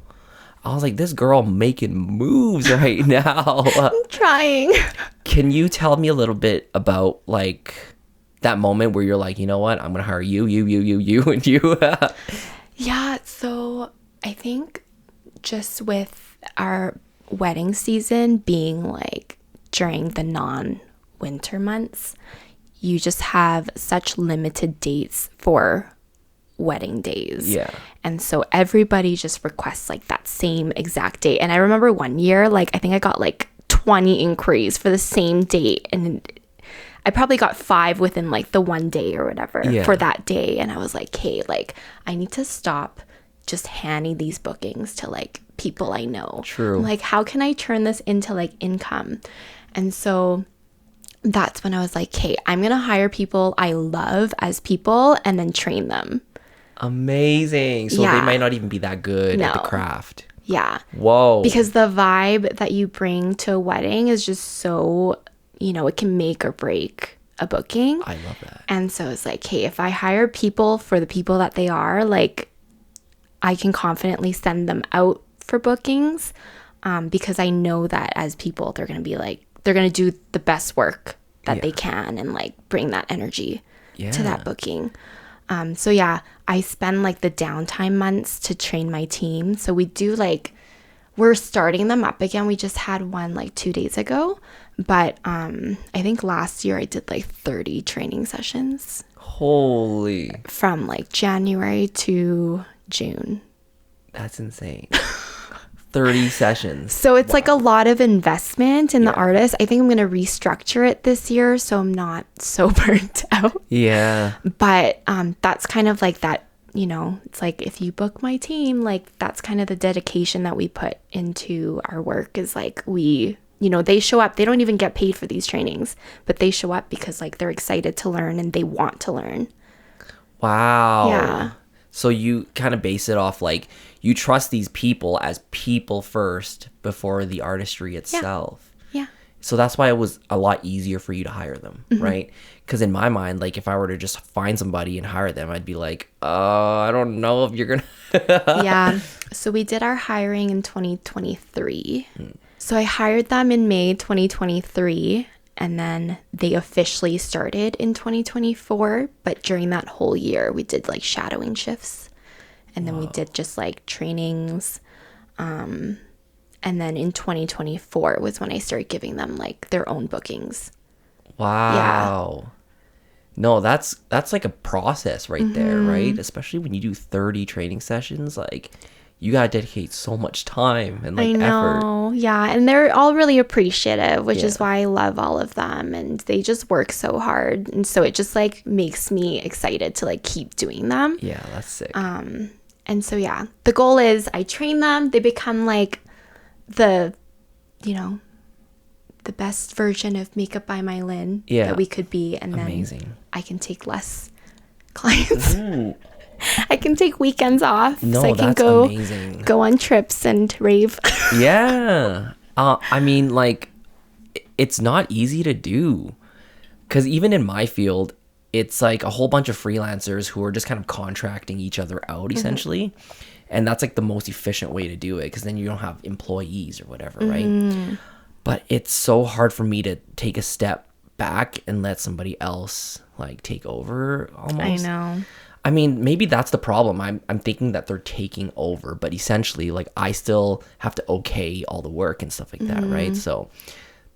I was like, this girl making moves right now. I'm trying. Can you tell me a little bit about like that moment where you're like, you know what, I'm gonna hire you, and you? Yeah, so I think just with our wedding season being like during the non-winter months, you just have such limited dates for wedding days. Yeah. And so everybody just requests like that same exact date. And I remember one year, like I think I got like 20 inquiries for the same date, and I probably got 5 within like the one day or whatever for that day. And I was like, hey, like I need to stop just handing these bookings to like people I know. True. Like, how can I turn this into like income? And so that's when I was like, hey, I'm gonna hire people I love as people and then train them. Amazing. So they might not even be that good at the craft. Yeah. Whoa. Because the vibe that you bring to a wedding is just so, you know, it can make or break a booking. I love that. And so it's like, hey, if I hire people for the people that they are, like I can confidently send them out for bookings, because I know that as people, they're going to be like, they're going to do the best work that they can and like bring that energy to that booking. So yeah, I spend like the downtime months to train my team. So we do like, we're starting them up again. We just had one like 2 days ago, but I think last year I did like 30 training sessions. Holy. From like January to June. That's insane. 30 sessions. So it's like a lot of investment in the artist. I think I'm going to restructure it this year so I'm not so burnt out. Yeah. But that's kind of like that, you know, it's like if you book my team, like that's kind of the dedication that we put into our work is like we, you know, they show up. They don't even get paid for these trainings, but they show up because like they're excited to learn and they want to learn. Wow. Yeah. So you kind of base it off like you trust these people as people first before the artistry itself. Yeah. So that's why it was a lot easier for you to hire them, right? Because in my mind, like if I were to just find somebody and hire them, I'd be like, I don't know if you're gonna. Yeah. So we did our hiring in 2023. So I hired them in May 2023, and then they officially started in 2024. But during that whole year, we did like shadowing shifts, and then we did just like trainings. And then in 2024 was when I started giving them like their own bookings. Wow. No, that's like a process right there, right? Especially when you do 30 training sessions, like you gotta dedicate so much time and like I know. effort. Yeah. And they're all really appreciative, which is why I love all of them. And they just work so hard. And so it just like makes me excited to like keep doing them. Yeah, that's sick. And so, yeah, the goal is I train them. They become like the best version of Makeup by Mylynn that we could be. And Amazing. then I can take less clients. I can take weekends off. No, so I can that's go amazing. go on trips and rave. Yeah. I mean, like, it's not easy to do. Because even in my field, it's like a whole bunch of freelancers who are just kind of contracting each other out, essentially. And that's like the most efficient way to do it, because then you don't have employees or whatever, right? But it's so hard for me to take a step back and let somebody else like take over almost. I know. I mean, maybe that's the problem. I'm thinking that they're taking over, but essentially, like, I still have to okay all the work and stuff like that, right? So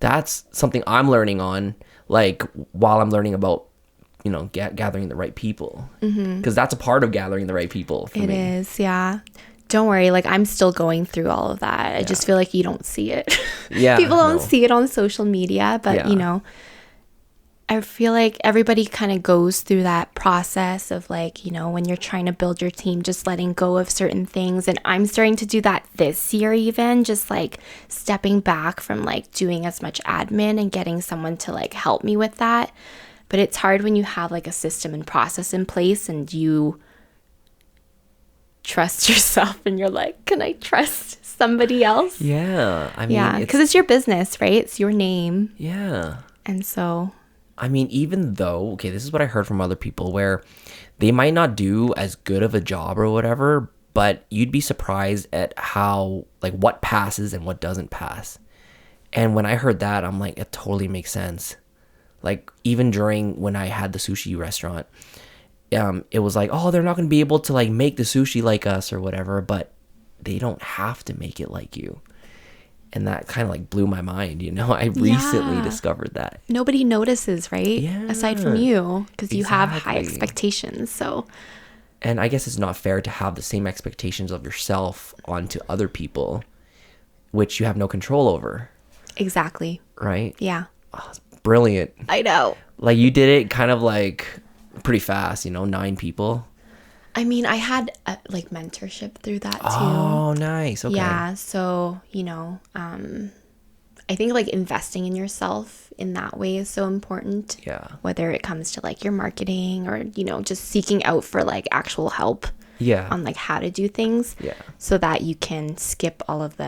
that's something I'm learning on, like, while I'm learning about, gathering the right people. Because that's a part of gathering the right people for me. It is, yeah. Don't worry, like I'm still going through all of that. I just feel like you don't see it. Yeah. People don't see it on social media, but I feel like everybody kind of goes through that process of like, when you're trying to build your team, just letting go of certain things. And I'm starting to do that this year, even just like stepping back from like doing as much admin and getting someone to like help me with that. But it's hard when you have like a system and process in place and you trust yourself and you're like, can I trust somebody else? Yeah. I mean, because it's your business, right? It's your name. Yeah. And so, I mean, even though, okay, this is what I heard from other people where they might not do as good of a job or whatever, but you'd be surprised at how, like, what passes and what doesn't pass. And when I heard that, I'm like, it totally makes sense. Like, even during when I had the sushi restaurant, it was like, oh, they're not going to be able to like make the sushi like us or whatever, but they don't have to make it like you. And that kind of like blew my mind, I recently discovered that. Nobody notices, right? Yeah. Aside from you, because you have high expectations. So, and I guess it's not fair to have the same expectations of yourself onto other people, which you have no control over. Exactly. Right? Yeah. Oh, it's brilliant. I know. Like you did it kind of like pretty fast, 9 people. I mean, I had like mentorship through that too. Oh, nice. Okay. Yeah. So, I think like investing in yourself in that way is so important. Yeah. Whether it comes to like your marketing or, just seeking out for like actual help. Yeah. On like how to do things. Yeah. So that you can skip all of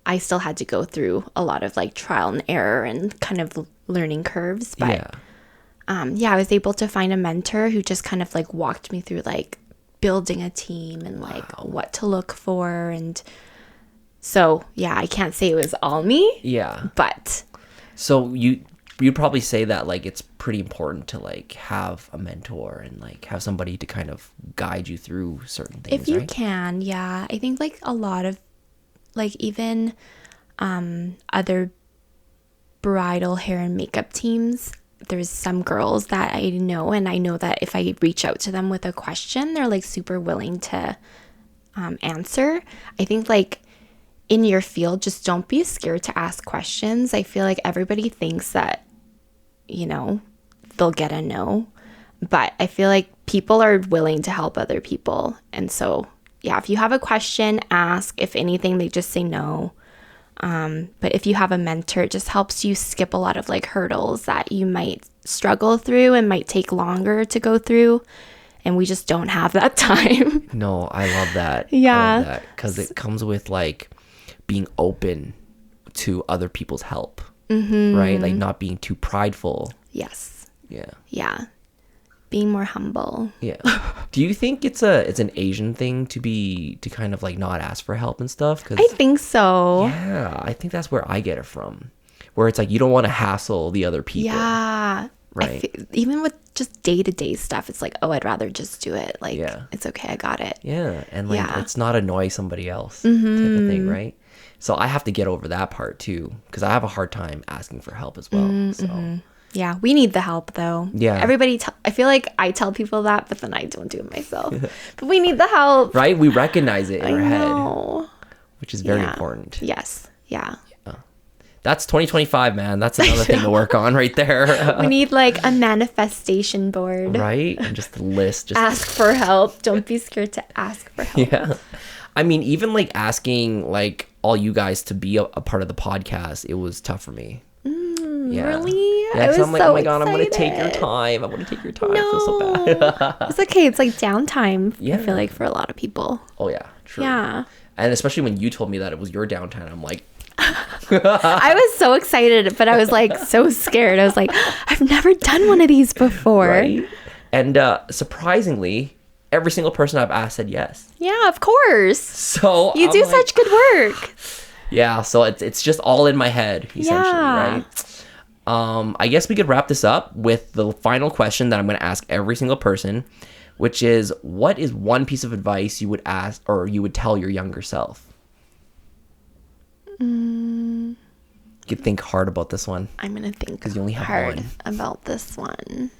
I still had to go through a lot of like trial and error and kind of learning curves. But I was able to find a mentor who just kind of like walked me through like building a team and like what to look for. And so, I can't say it was all me. Yeah. But. So you'd probably say that like it's pretty important to like have a mentor and like have somebody to kind of guide you through certain things. If you can, yeah. I think like a lot of like even other bridal hair and makeup teams, there's some girls that I know, and I know that if I reach out to them with a question, they're like super willing to answer. I think like in your field, just don't be scared to ask questions. I feel like everybody thinks that, they'll get a no, but I feel like people are willing to help other people. And so, if you have a question, ask. If anything, they just say no. But if you have a mentor, it just helps you skip a lot of like hurdles that you might struggle through and might take longer to go through. and we just don't have that time. No, I love that. Yeah. Because it comes with like being open to other people's help, right? Like not being too prideful. Yes. Yeah. Yeah. Being more humble. Yeah. Do you think it's an Asian thing to kind of like not ask for help and stuff? 'Cause, I think so. yeah, I think that's where I get it from. Where it's like you don't want to hassle the other people. Yeah. Right. Even with just day-to-day stuff, it's like, oh, I'd rather just do it. Like, Yeah. it's okay, I got it. Yeah. And like Yeah. it's not annoy somebody else type of thing, right? So I have to get over that part too, because I have a hard time asking for help as well. So Yeah, we need the help though. Yeah. I feel like I tell people that, but then I don't do it myself. But we need the help. right, we recognize it in I our head, know. which is very Yeah. important. Yes. Yeah. That's 2025, man. That's another thing to work on right there. We need like a manifestation board. Right? And just the list. Just Ask for help. Don't be scared to ask for help. yeah. I mean, even like asking like all you guys to be a part of the podcast, it was tough for me. Yeah. Really? Yeah, I 'cause was I'm like, so oh my God, I'm going to take your excited. time. I want to take your time. No. I feel so bad. It's okay. It's like downtime, I Yeah. feel like, for a lot of people. Oh, yeah. True. Yeah. And especially when you told me that it was your downtime, I'm like, I was so excited, but I was like so scared. I was like, I've never done one of these before. right? And surprisingly, every single person I've asked said yes. Yeah, of course. So You I'm do like, such good work. yeah, so it's just all in my head, essentially, Yeah. right? I guess we could wrap this up with the final question that I'm going to ask every single person, which is, what is one piece of advice you would ask or you would tell your younger self? You could think hard about this one. I'm going to think 'Cause you only have hard one. about this one.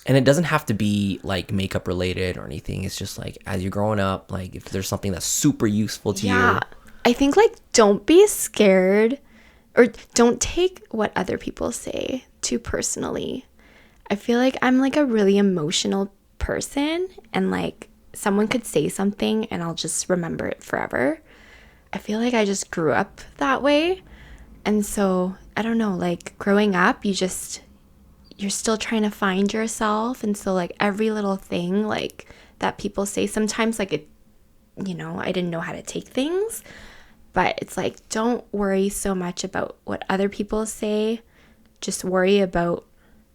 And it doesn't have to be like makeup related or anything. It's just like as you're growing up, like if there's something that's super useful to Yeah. you. I think like don't be scared or don't take what other people say too personally. I feel like I'm like a really emotional person and like someone could say something and I'll just remember it forever. I feel like I just grew up that way. And so, I don't know, like growing up, you're still trying to find yourself. And so like every little thing like that people say sometimes like it, I didn't know how to take things. But it's like, don't worry so much about what other people say. Just worry about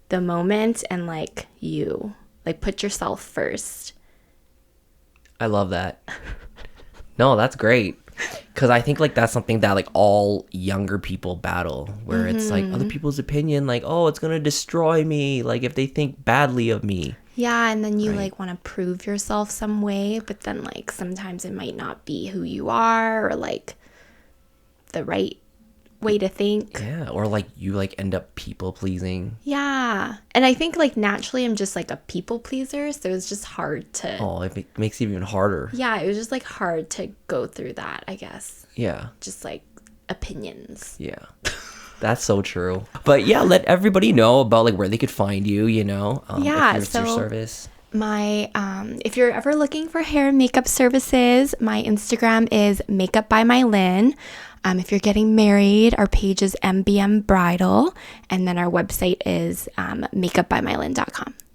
the moment and like you. Like put yourself first. I love that. No, that's great. Because I think like that's something that like all younger people battle, where it's like other people's opinion, like, oh, it's going to destroy me. Like if they think badly of me. Yeah, and then you like want to prove yourself some way, but then like sometimes it might not be who you are or like the right way to think. Yeah. Or like you like end up people pleasing. Yeah. And I think like naturally I'm just like a people pleaser, so it's just hard to Oh, it makes it even harder. Yeah, it was just like hard to go through that, I guess. Yeah. Just like opinions. Yeah. That's so true. But yeah, let everybody know about like where they could find you, Yeah, if your so- service. My if you're ever looking for hair and makeup services, my Instagram is makeup by Mylynn. If you're getting married, our page is MBM Bridal, and then our website is makeupbymylynn.com.